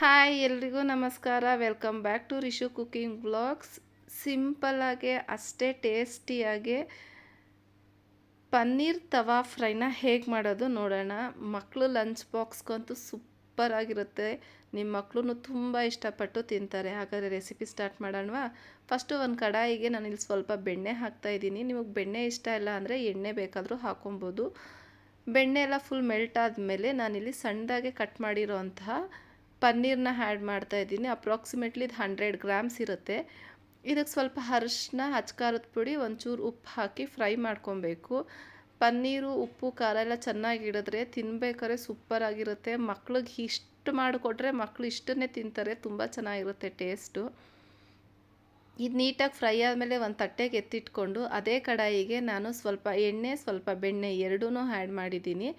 Hi ಎಲ್ರಿಗೂ ನಮಸ್ಕಾರ. Welcome back to Rishu cooking blogs. ಸಿಂಪಲ್ಲಾಗೆ ಅಷ್ಟೇ ಟೇಸ್ಟಿಯಾಗಿ ಪನ್ನೀರ್ ತವಾ ಫ್ರೈನ ಹೇಗೆ ಮಾಡೋದು ನೋಡೋಣ. ಮಕ್ಕಳು ಲಂಚ್ ಬಾಕ್ಸ್ಗಂತೂ ಸೂಪರಾಗಿರುತ್ತೆ. ನಿಮ್ಮ ಮಕ್ಕಳು ತುಂಬ ಇಷ್ಟಪಟ್ಟು ತಿಂತಾರೆ. ಹಾಗಾದರೆ ರೆಸಿಪಿ ಸ್ಟಾರ್ಟ್ ಮಾಡೋಣವಾ? ಫಸ್ಟು ಒಂದು ಕಡಾಯಿಗೆ ನಾನಿಲ್ಲಿ ಸ್ವಲ್ಪ ಬೆಣ್ಣೆ ಹಾಕ್ತಾಯಿದ್ದೀನಿ. ನಿಮಗೆ ಬೆಣ್ಣೆ ಇಷ್ಟ ಇಲ್ಲ ಅಂದರೆ ಎಣ್ಣೆ ಬೇಕಾದರೂ ಹಾಕೊಬೋದು. ಬೆಣ್ಣೆ ಎಲ್ಲ ಫುಲ್ ಮೆಲ್ಟ್ ಆದಮೇಲೆ ನಾನಿಲ್ಲಿ ಸಣ್ಣದಾಗೆ ಕಟ್ ಮಾಡಿರೋಂತಹ ಪನ್ನೀರನ್ನ ಆ್ಯಡ್ ಮಾಡ್ತಾಯಿದ್ದೀನಿ. ಅಪ್ರಾಕ್ಸಿಮೇಟ್ಲಿ ಇದು 100 ಗ್ರಾಮ್ಸ್ ಇರುತ್ತೆ. ಇದಕ್ಕೆ ಸ್ವಲ್ಪ ಅರಿಶಿನ, ಅಚ್ಕಾರದ ಪುಡಿ, ಒಂಚೂರು ಉಪ್ಪು ಹಾಕಿ ಫ್ರೈ ಮಾಡ್ಕೊಬೇಕು. ಪನ್ನೀರು ಉಪ್ಪು ಖಾರ ಎಲ್ಲ ಚೆನ್ನಾಗಿ ಹಿಡಿದ್ರೆ ತಿನ್ಬೇಕಾದ್ರೆ ಸೂಪರಾಗಿರುತ್ತೆ. ಮಕ್ಳಿಗೆ ಇಷ್ಟು ಮಾಡಿಕೊಟ್ರೆ ಮಕ್ಕಳು ಇಷ್ಟನ್ನೇ ತಿಂತಾರೆ. ತುಂಬ ಚೆನ್ನಾಗಿರುತ್ತೆ ಟೇಸ್ಟು. ಇದು ನೀಟಾಗಿ ಫ್ರೈ ಆದಮೇಲೆ ಒಂದು ತಟ್ಟೆಗೆ ಎತ್ತಿಟ್ಕೊಂಡು ಅದೇ ಕಡಾಯಿಗೆ ನಾನು ಸ್ವಲ್ಪ ಎಣ್ಣೆ, ಸ್ವಲ್ಪ ಬೆಣ್ಣೆ ಎರಡೂ ಆ್ಯಡ್ ಮಾಡಿದ್ದೀನಿ.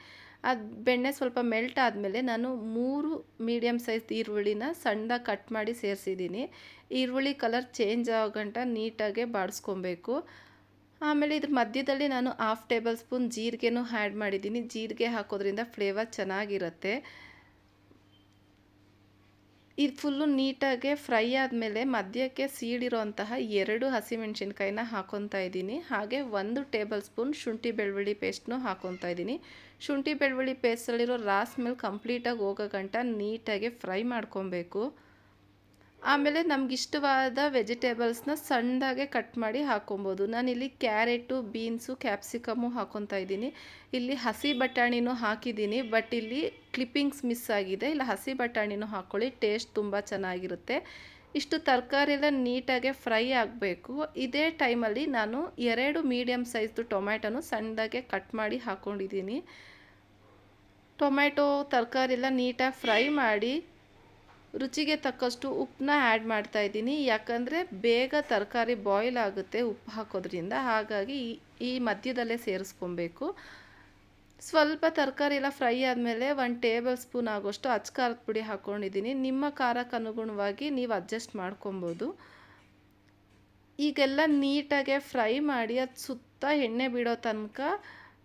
ಅದು ಬೆಣ್ಣೆ ಸ್ವಲ್ಪ ಮೆಲ್ಟ್ ಆದಮೇಲೆ ನಾನು 3 ಮೀಡಿಯಮ್ ಸೈಜ್ ಈರುಳ್ಳಿನ ಸಣ್ಣದಾಗಿ ಕಟ್ ಮಾಡಿ ಸೇರಿಸಿದ್ದೀನಿ. ಈರುಳ್ಳಿ ಕಲರ್ ಚೇಂಜ್ ಆಗೋ ಗಂಟ ನೀಟಾಗೆ ಬಾಡಿಸ್ಕೊಬೇಕು. ಆಮೇಲೆ ಇದ್ರ ಮಧ್ಯದಲ್ಲಿ ನಾನು 1/2 ಟೇಬಲ್ ಸ್ಪೂನ್ ಜೀರಿಗೆನೂ ಆ್ಯಡ್ ಮಾಡಿದ್ದೀನಿ. ಜೀರಿಗೆ ಹಾಕೋದ್ರಿಂದ ಫ್ಲೇವರ್ ಚೆನ್ನಾಗಿರುತ್ತೆ. ಇದು ಫುಲ್ಲು ನೀಟಾಗೆ ಫ್ರೈ ಆದಮೇಲೆ ಮಧ್ಯಕ್ಕೆ ಸೀಳಿರೋಂತಹ 2 ಹಸಿಮೆಣ್ಸಿನ್ಕಾಯಿನ ಹಾಕ್ಕೊತಾ ಇದ್ದೀನಿ. ಹಾಗೆ 1 ಟೇಬಲ್ ಸ್ಪೂನ್ ಶುಂಠಿ ಬೆಳ್ಳುಳ್ಳಿ ಪೇಸ್ಟ್ನೂ ಹಾಕ್ಕೊತಾ ಇದ್ದೀನಿ. ಶುಂಠಿ ಬೆಳ್ಳುಳ್ಳಿ ಪೇಸ್ಟಲ್ಲಿರೋ ರಾ ಸ್ಮೆಲ್ ಕಂಪ್ಲೀಟಾಗಿ ಹೋಗೋ ಗಂಟ ನೀಟಾಗಿ ಫ್ರೈ ಮಾಡ್ಕೊಬೇಕು. ಆಮೇಲೆ ನಮಗಿಷ್ಟವಾದ ವೆಜಿಟೇಬಲ್ಸ್ನ ಸಣ್ಣದಾಗೆ ಕಟ್ ಮಾಡಿ ಹಾಕ್ಕೊಬೋದು. ನಾನಿಲ್ಲಿ ಕ್ಯಾರೆಟು, ಬೀನ್ಸು, ಕ್ಯಾಪ್ಸಿಕಮ್ಮು ಹಾಕ್ಕೊತಾ ಇದ್ದೀನಿ. ಇಲ್ಲಿ ಹಸಿ ಬಟಾಣಿನೂ ಹಾಕಿದ್ದೀನಿ, ಬಟ್ ಇಲ್ಲಿ ಕ್ಲಿಪ್ಪಿಂಗ್ಸ್ ಮಿಸ್ ಆಗಿದೆ. ಇಲ್ಲ ಹಸಿ ಬಟಾಣಿನೂ ಹಾಕ್ಕೊಳ್ಳಿ, ಟೇಸ್ಟ್ ತುಂಬ ಚೆನ್ನಾಗಿರುತ್ತೆ. ಇಷ್ಟು ತರಕಾರಿ ಎಲ್ಲ ನೀಟಾಗೆ ಫ್ರೈ ಆಗಬೇಕು. ಇದೇ ಟೈಮಲ್ಲಿ ನಾನು 2 ಮೀಡಿಯಮ್ ಸೈಜ್ದು ಟೊಮ್ಯಾಟೊನು ಸಣ್ಣದಾಗೆ ಕಟ್ ಮಾಡಿ ಹಾಕ್ಕೊಂಡಿದ್ದೀನಿ. ಟೊಮ್ಯಾಟೊ ತರಕಾರಿ ಎಲ್ಲ ನೀಟಾಗಿ ಫ್ರೈ ಮಾಡಿ ರುಚಿಗೆ ತಕ್ಕಷ್ಟು ಉಪ್ಪನ್ನ ಆ್ಯಡ್ ಮಾಡ್ತಾಯಿದ್ದೀನಿ. ಯಾಕಂದರೆ ಬೇಗ ತರಕಾರಿ ಬಾಯ್ಲ್ ಆಗುತ್ತೆ ಉಪ್ಪು ಹಾಕೋದ್ರಿಂದ. ಹಾಗಾಗಿ ಈ ಮಧ್ಯದಲ್ಲೇ ಸೇರಿಸ್ಕೊಬೇಕು. ಸ್ವಲ್ಪ ತರಕಾರಿ ಎಲ್ಲ ಫ್ರೈ ಆದಮೇಲೆ 1 ಟೇಬಲ್ ಸ್ಪೂನ್ ಆಗೋಷ್ಟು ಅಚ್ಕಾರದ ಪುಡಿ ಹಾಕ್ಕೊಂಡಿದ್ದೀನಿ. ನಿಮ್ಮ ಖಾರಕ್ಕೆ ಅನುಗುಣವಾಗಿ ನೀವು ಅಡ್ಜಸ್ಟ್ ಮಾಡ್ಕೊಬೋದು. ಈಗೆಲ್ಲ ನೀಟಾಗೆ ಫ್ರೈ ಮಾಡಿ ಅದು ಸುತ್ತ ಎಣ್ಣೆ ಬಿಡೋ ತನಕ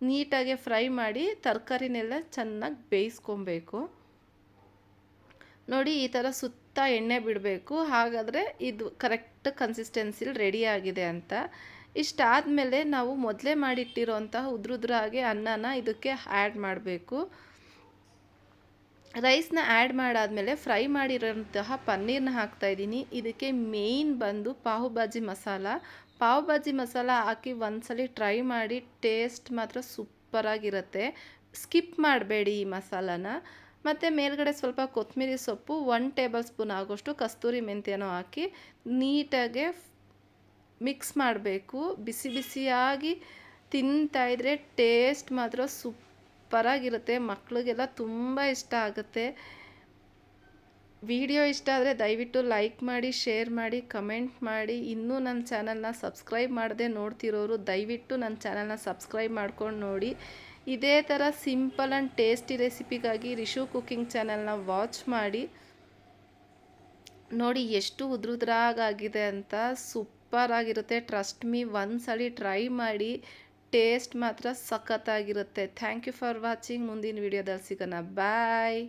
ನೀಟಾಗೆ ಫ್ರೈ ಮಾಡಿ ತರಕಾರಿನೆಲ್ಲ ಚೆನ್ನಾಗಿ ಬೇಯಿಸ್ಕೊಬೇಕು. ನೋಡಿ, ಈ ಥರ ಸುತ್ತ ಎಣ್ಣೆ ಬಿಡಬೇಕು. ಹಾಗಾದರೆ ಇದು ಕರೆಕ್ಟ್ ಕನ್ಸಿಸ್ಟೆನ್ಸಿಲಿ ರೆಡಿ ಆಗಿದೆ ಅಂತ. ಇಷ್ಟಾದಮೇಲೆ ನಾವು ಮೊದಲೇ ಮಾಡಿಟ್ಟಿರೋಂತಹ ಉದ್ರುದ್ರಾಗಿ ಅನ್ನನ ಇದಕ್ಕೆ ಆ್ಯಡ್ ಮಾಡಬೇಕು. ರೈಸ್ನ ಆ್ಯಡ್ ಮಾಡಾದಮೇಲೆ ಫ್ರೈ ಮಾಡಿರೋಂತಹ ಪನ್ನೀರನ್ನ ಹಾಕ್ತಾಯಿದ್ದೀನಿ. ಇದಕ್ಕೆ ಮೇಯ್ನ್ ಬಂದು ಪಾವ್ ಭಾಜಿ ಮಸಾಲ. ಪಾವ್ ಭಾಜಿ ಮಸಾಲ ಹಾಕಿ ಒಂದ್ಸಲಿ ಟ್ರೈ ಮಾಡಿ, ಟೇಸ್ಟ್ ಮಾತ್ರ ಸೂಪರಾಗಿರುತ್ತೆ. ಸ್ಕಿಪ್ ಮಾಡಬೇಡಿ ಈ ಮಸಾಲಾನ. ಮತ್ತು ಮೇಲ್ಗಡೆ ಸ್ವಲ್ಪ ಕೊತ್ತಂಬರಿ ಸೊಪ್ಪು, 1 ಟೇಬಲ್ ಸ್ಪೂನ್ ಆಗೋಷ್ಟು ಕಸ್ತೂರಿ ಮೆಂತ್ಯನೂ ಹಾಕಿ ನೀಟಾಗೆ ಮಿಕ್ಸ್ ಮಾಡಬೇಕು. ಬಿಸಿ ಬಿಸಿಯಾಗಿ ತಿಂತಾಯಿದ್ರೆ ಟೇಸ್ಟ್ ಮಾತ್ರ ಸೂಪರಾಗಿರುತ್ತೆ. ಮಕ್ಕಳಿಗೆಲ್ಲ ತುಂಬ ಇಷ್ಟ ಆಗುತ್ತೆ. ವಿಡಿಯೋ ಇಷ್ಟ ಆದರೆ ದಯವಿಟ್ಟು ಲೈಕ್ ಮಾಡಿ, ಶೇರ್ ಮಾಡಿ, ಕಮೆಂಟ್ ಮಾಡಿ. ಇನ್ನೂ ನನ್ನ ಚಾನಲ್ನ ಸಬ್ಸ್ಕ್ರೈಬ್ ಮಾಡದೆ ನೋಡ್ತಿರೋರು ದಯವಿಟ್ಟು ನನ್ನ ಚಾನಲ್ನ ಸಬ್ಸ್ಕ್ರೈಬ್ ಮಾಡ್ಕೊಂಡು ನೋಡಿ. ಇದೇ ಥರ ಸಿಂಪಲ್ ಆ್ಯಂಡ್ ಟೇಸ್ಟಿ ರೆಸಿಪಿಗಾಗಿ ರಿಶು ಕುಕಿಂಗ್ ಚಾನಲ್ನ ವಾಚ್ ಮಾಡಿ. ನೋಡಿ ಎಷ್ಟು ಉದ್ರುದ್ರಾಗಿದೆ ಅಂತ, ಸೂಪರಾಗಿರುತ್ತೆ. ಟ್ರಸ್ಟ್ ಮೀ, ಒಂದ್ಸಲಿ ಟ್ರೈ ಮಾಡಿ, ಟೇಸ್ಟ್ ಮಾತ್ರ ಸಖತ್ತಾಗಿರುತ್ತೆ. Thank you for watching. ಮುಂದಿನ ವಿಡಿಯೋದಲ್ಲಿ ಸಿಗೋಣ. ಬಾಯ್.